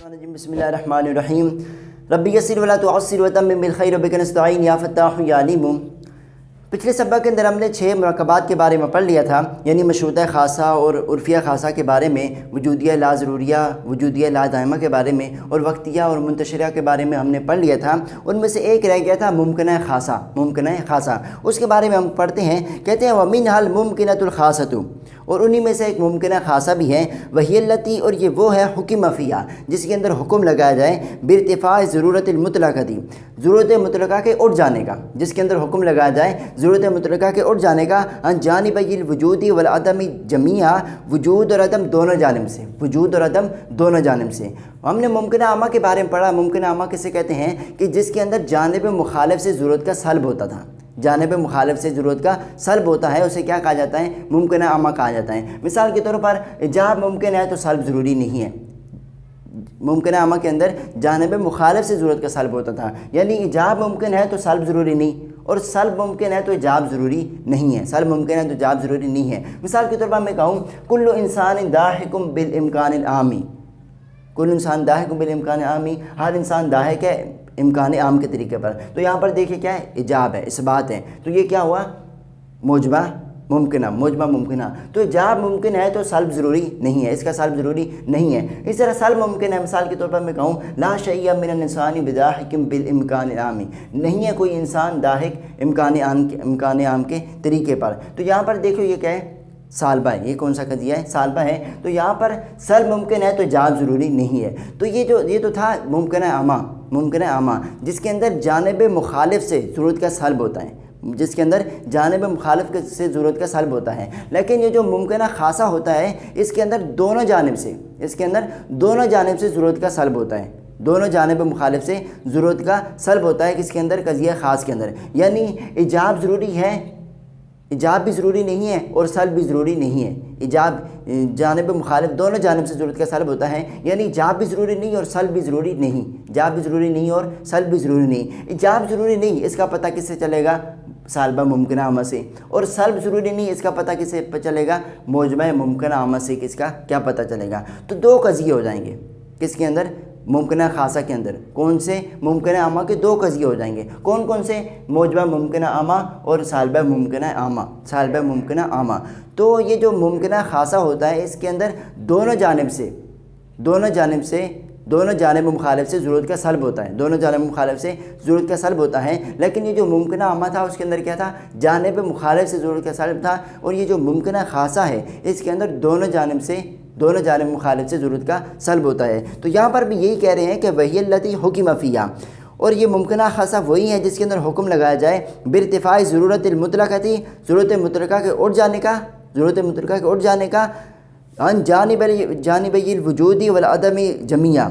بسم اللہ الرحمن الرحیم رب یسر ولا تعسر وتمم بالخیر وبک نستعین یا فتاح یا علیم۔ پچھلے سبق کے اندر ہم نے 6 مرکبات کے بارے میں پڑھ لیا تھا، یعنی مشروطہ خاصہ اور عرفیہ خاصہ کے بارے میں، وجودیہ لا ضروریہ، وجودیہ لا دائمہ کے بارے میں، اور وقتیہ اور منتشرہ کے بارے میں ہم نے پڑھ لیا تھا۔ ان میں سے ایک رہ گیا تھا ممکنہ خاصہ، ممکنہ خاصہ، اس کے بارے میں ہم پڑھتے ہیں۔ کہتے ہیں وَمِنْهَا الْمُمْكِنَةُ الْخَاصَةُ، اور انہی میں سے ایک ممکنہ خاصہ بھی ہے، وہی التی، اور یہ وہ ہے حکم فیہا، جس کے اندر حکم لگایا جائے بارتفاع ضرورت المطلقہ، ضرورت مطلقہ کے اٹھ جانے کا، جس کے اندر حکم لگایا جائے ضرورت مطلقہ کے اٹھ جانے کا، عن جانبی الوجود والعدم جمیعا، وجود اور عدم دونوں جانب سے، وجود اور عدم دونوں جانب سے۔ ہم نے ممکنہ عامہ کے بارے میں پڑھا۔ ممکنہ عامہ کسے کہتے ہیں کہ جس کے اندر جانب مخالف سے ضرورت کا سلب ہوتا تھا، جانب مخالف سے ضرورت کا سلب ہوتا ہے، اسے کیا کہا جاتا ہے؟ ممکنہ عامہ کہا جاتا ہے۔ مثال کے طور پر ایجاب ممکن ہے تو سلب ضروری نہیں ہے۔ ممکنہ عامہ کے اندر جانب مخالف سے ضرورت کا سلب ہوتا تھا، یعنی ایجاب ممکن ہے تو سلب ضروری نہیں، اور سلب ممکن ہے تو ایجاب ضروری نہیں ہے، سلب ممکن ہے تو ایجاب ضروری نہیں ہے۔ مثال کے طور پر میں کہوں کل انسان ضاحک بالامکان العامی، کل انسان ضاحک بالامکان العامی، ہر انسان ضاحک ہے امکان عام کے طریقے پر، تو یہاں پر دیکھیں کیا ہے؟ ایجاب ہے، اس بات ہے، تو یہ کیا ہوا؟ موجبہ ممکنہ، موجبہ ممکنہ۔ تو ایجاب ممکن ہے تو سلب ضروری نہیں ہے، اس کا سلب ضروری نہیں ہے۔ اس طرح سلب ممکن ہے، مثال کے طور پر میں کہوں لا شیء من الانسان بضاحک بالامکان العامی، نہیں ہے کوئی انسان ضاحک امکان عام کے طریقے پر۔ تو یہاں پر دیکھو یہ کیا ہے؟ سالبہ ہے۔ یہ کون سا قضیہ ہے؟ سالبہ ہے۔ تو یہاں پر سلب ممکن ہے تو ایجاب ضروری نہیں ہے۔ تو یہ تو تھا ممکنہ عامہ، ممکنہ عامہ، جس کے اندر جانب مخالف سے ضرورت کا سلب ہوتا ہے، جس کے اندر جانب مخالف سے ضرورت کا سلب ہوتا ہے۔ لیکن یہ جو ممکنہ خاصہ ہوتا ہے، اس کے اندر دونوں جانب سے، اس کے اندر دونوں جانب سے ضرورت کا سلب ہوتا ہے، دونوں جانب مخالف سے ضرورت کا سلب ہوتا ہے، کس کے اندر؟ قضیہ خاص کے اندر۔ یعنی ایجاب ضروری ہے، ایجاب بھی ضروری نہیں ہے، اور سلب بھی ضروری نہیں ہے۔ ایجاب جانب مخالف دونوں جانب سے ضرورت کا سلب ہوتا ہے، یعنی ایجاب بھی ضروری نہیں اور سلب بھی ضروری نہیں، ایجاب بھی ضروری نہیں اور سلب بھی ضروری نہیں۔ ایجاب ضروری نہیں، اس کا پتہ کس سے چلے گا؟ سالبہ ممکنہ عامہ سے، اور سلب ضروری نہیں، اس کا پتہ کس سے چلے گا؟ موجبہ ممکنہ عامہ سے، کس کا کیا پتہ چلے گا؟ تو 2 قضیے ہو جائیں گے، کس کے اندر؟ ممکنہ خاصہ کے اندر۔ کون سے؟ ممکنہ عامہ کے 2 قضیے ہو جائیں گے۔ کون کون سے؟ موجبہ ممکنہ عامہ اور سالبہ ممکنہ عامہ، سالبہ ممکنہ عامہ۔ تو یہ جو ممکنہ خاصہ ہوتا ہے، اس کے اندر دونوں جانب سے، دونوں جانب مخالف سے ضرورت کا سلب ہوتا ہے، دونوں جانب مخالف سے ضرورت کا سلب ہوتا ہے۔ لیکن یہ جو ممکنہ عامہ تھا، اس کے اندر کیا تھا؟ جانب مخالف سے ضرورت کا سلب تھا، اور یہ جو ممکنہ خاصہ ہے، اس کے اندر دونوں جانب مخالف سے ضرورت کا سلب ہوتا ہے۔ تو یہاں پر بھی یہی کہہ رہے ہیں کہ وہی التی حکم فیہا، اور یہ ممکنہ خاصہ وہی ہے جس کے اندر حکم لگایا جائے بارتفاع ضرورت المطلقہ، ضرورت مطلقہ کے اٹھ جانے کا، ضرورت مطلقہ کے اٹھ جانے کا، عن جانبی الوجود والعدم جمیعا،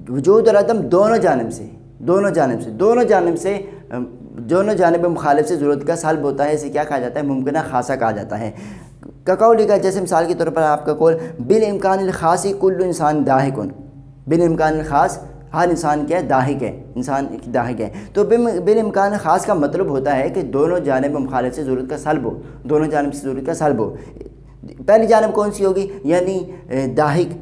وجود اور عدم دونوں جانب مخالف سے ضرورت کا سلب ہوتا ہے، اسے کیا کہا جاتا ہے؟ ممکنہ خاصہ کہا جاتا ہے۔ قولی کا، جیسے مثال کے طور پر آپ کا قول بالامکان الخاص کل انسان ضاحک، بالامکان الخاص ہر انسان کیا ہے؟ ضاحک ہے، انسان ضاحک ہے۔ تو بالامکان خاص کا مطلب ہوتا ہے کہ دونوں جانب مخالف سے ضرورت کا سلب ہو، دونوں جانب سے ضرورت کا سلب ہو۔ پہلی جانب کون سی ہوگی؟ یعنی ضاحک،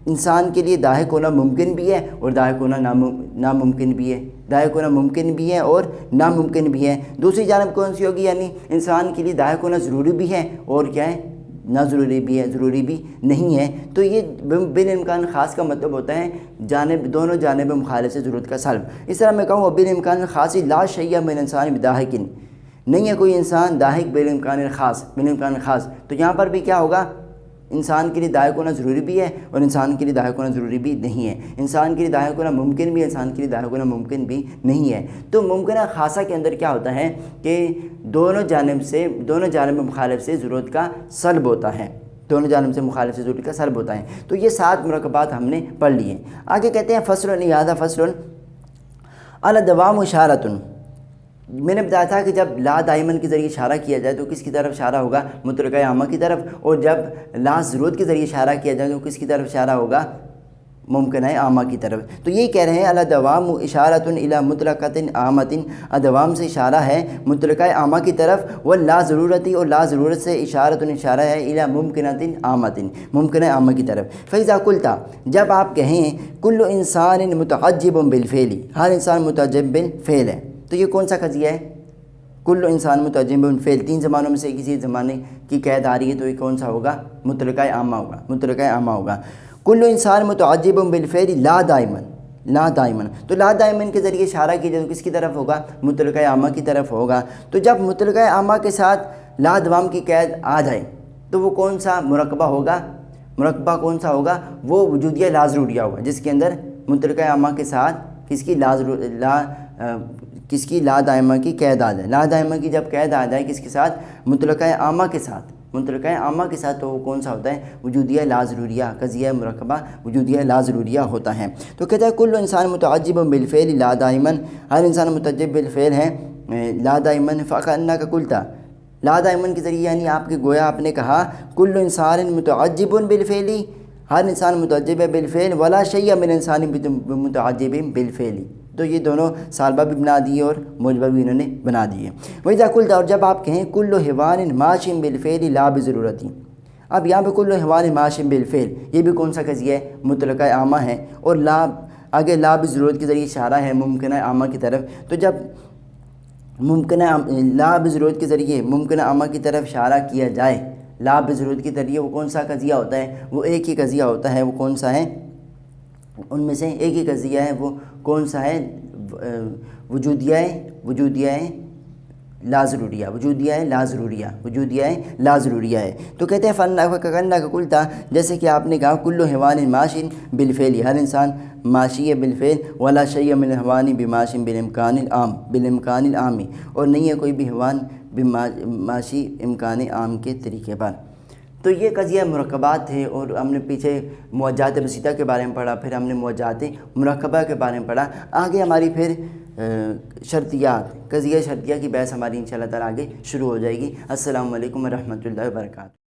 انسان کے لیے ضاحک ہونا ممکن بھی ہے اور ضاحک ہونا ناممکن بھی ہے، ضاحک ہونا ممکن بھی ہے اور ناممکن بھی ہے۔ دوسری جانب کون سی ہوگی؟ یعنی انسان کے لیے ضاحک ہونا ضروری بھی ہے اور کیا ہے؟ نہ ضروری بھی ہے، ضروری بھی نہیں ہے۔ تو یہ بالامکان خاص کا مطلب ہوتا ہے دونوں جانب مخالف سے ضرورت کا سلب۔ اس طرح میں کہوں بالامکان الخاص لا شیء من الانسان بضاحک، نہیں ہے کوئی انسان ضاحک بالامکان الخاص، بالامکان الخاص۔ تو یہاں پر بھی کیا ہوگا؟ انسان کے لیے ضاحک ہونا ضروری بھی ہے اور انسان کے لیے ضاحک ہونا ضروری بھی نہیں ہے، انسان کے لیے ضاحک ہونا ممکن بھی ہے، انسان کے لیے ضاحک ہونا ممکن بھی نہیں ہے۔ تو ممکنہ خاصہ کے اندر کیا ہوتا ہے کہ دونوں جانب مخالف سے ضرورت کا سلب ہوتا ہے، دونوں جانب سے مخالف سے ضرورت کا سلب ہوتا ہے۔ تو یہ 7 مرکبات ہم نے پڑھ لیے۔ آگے کہتے ہیں فصل، لہذا فصل الدوام اشارۃ، میں نے بتایا تھا کہ جب لا دائمن کے ذریعے اشارہ کیا جائے تو کس کی طرف اشارہ ہوگا؟ مطلقہ عامہ کی طرف، اور جب لا ضرورت کے ذریعے اشارہ کیا جائے تو کس کی طرف اشارہ ہوگا؟ ممکن ہے عامہ کی طرف۔ تو یہ کہہ رہے ہیں الادوام اشارۃ الی مطلقۃ عامۃ، ادوام سے اشارہ ہے مطلقہ عامہ کی طرف، واللا ضرورتی، اور لا ضرورت سے اشارہ ہے الی ممکنۃ عامۃ، ممکن ہے عامہ کی طرف۔ فاذا قلت، جب آپ کہیں کل انسان متعجب بالفعل، ہر انسان متعجب بالفعل ہے، تو یہ کون سا قضیہ ہے؟ کل انسان متعجب بالفعل، تین زمانوں میں سے کسی زمانے کی قید آ رہی ہے، تو یہ کون سا ہوگا؟ مطلقہ عامہ ہوگا، مطلقہ عامہ ہوگا۔ کل انسان متعجب بالفعل لا دائما، لا دائما، تو لا دائمن کے ذریعے اشارہ کیجئے تو کس کی طرف ہوگا؟ مطلقہ عامہ کی طرف ہوگا۔ تو جب مطلقہ عامہ کے ساتھ لا دوام کی قید آ جائے تو وہ کون سا مرکبہ ہوگا؟ مرکبہ کون سا ہوگا؟ وہ وجودیہ لا ضروریہ ہوگا، جس کے اندر مطلقہ عامہ کے ساتھ کس کی لا دائمہ کی قید آ جائے۔ لا دائمہ کی جب قید آ جائے کس کے ساتھ؟ مطلقہ عامہ کے ساتھ، مطلقہ عامہ کے ساتھ، تو وہ کون سا ہوتا ہے؟ وجودیہ لا ضروریہ، قضیہ مرکبہ وجودیہ لا ضروریہ ہوتا ہے۔ تو کہتا ہے کل انسان متعجب بالفعل لا دائما، ہر انسان متعجب بالفعل ہے لا دائما، فکأنک قلت، لا دائمن کے ذریعے یعنی آپ کے گویا آپ نے کہا کل انسان متعجب بالفعل، ہر انسان متعجب ہے بالفعل، ولا شیء من انسان متعجب بالفعل، تو یہ دونوں سالبہ بھی بنا دیے اور موجبہ بھی انہوں نے بنا دیے۔ وَإِذَا قُلْتَ، اور جب آپ کہیں کل حیوان ماشٍ بالفعل لا بضرورت، اب یہاں پہ کل حیوان ماشٍ بالفعل، یہ بھی کون سا قضیہ ہے؟ مطلقہ عامہ ہے، اور لا آگے لا بضرورت کے ذریعے اشارہ ہے ممکنہ عامہ کی طرف۔ تو جب ممکنہ لا بضرورت کے ذریعے ممکنہ عامہ کی طرف اشارہ کیا جائے، لا بضرورت کے ذریعے، وہ کون سا قضیہ ہوتا ہے؟ وہ ایک ہی قضیہ ہوتا ہے، وہ کون سا ہے؟ ان میں سے ایک ہی قضیہ ہے، وہ کون سا ہے؟ وجودیہ لا ضروریہ، وجودیہ لا ضروریہ، وجودیہ لا ضروریہ ہے۔ تو کہتے ہیں فَكَأَنَّكَ قُلْتَ، جیسے کہ آپ نے کہا کل حیوان ماشٍ بالفعل، ہر انسان ماشی ہے بالفعل، ولا شیء من الحیوان بماشٍ بالامکان العام، اور نہیں ہے کوئی بھی حیوان ماشی امکان عام کے طریقے پر۔ تو یہ قضیہ مرکبات تھے، اور ہم نے پیچھے موجات بسیطہ کے بارے میں پڑھا، پھر ہم نے موجات مرکبہ کے بارے میں پڑھا۔ آگے ہماری پھر شرطیات، قضیہ شرطیہ کی بحث ہماری انشاءاللہ تعالیٰ آگے شروع ہو جائے گی۔ السلام علیکم ورحمۃ اللہ وبرکاتہ۔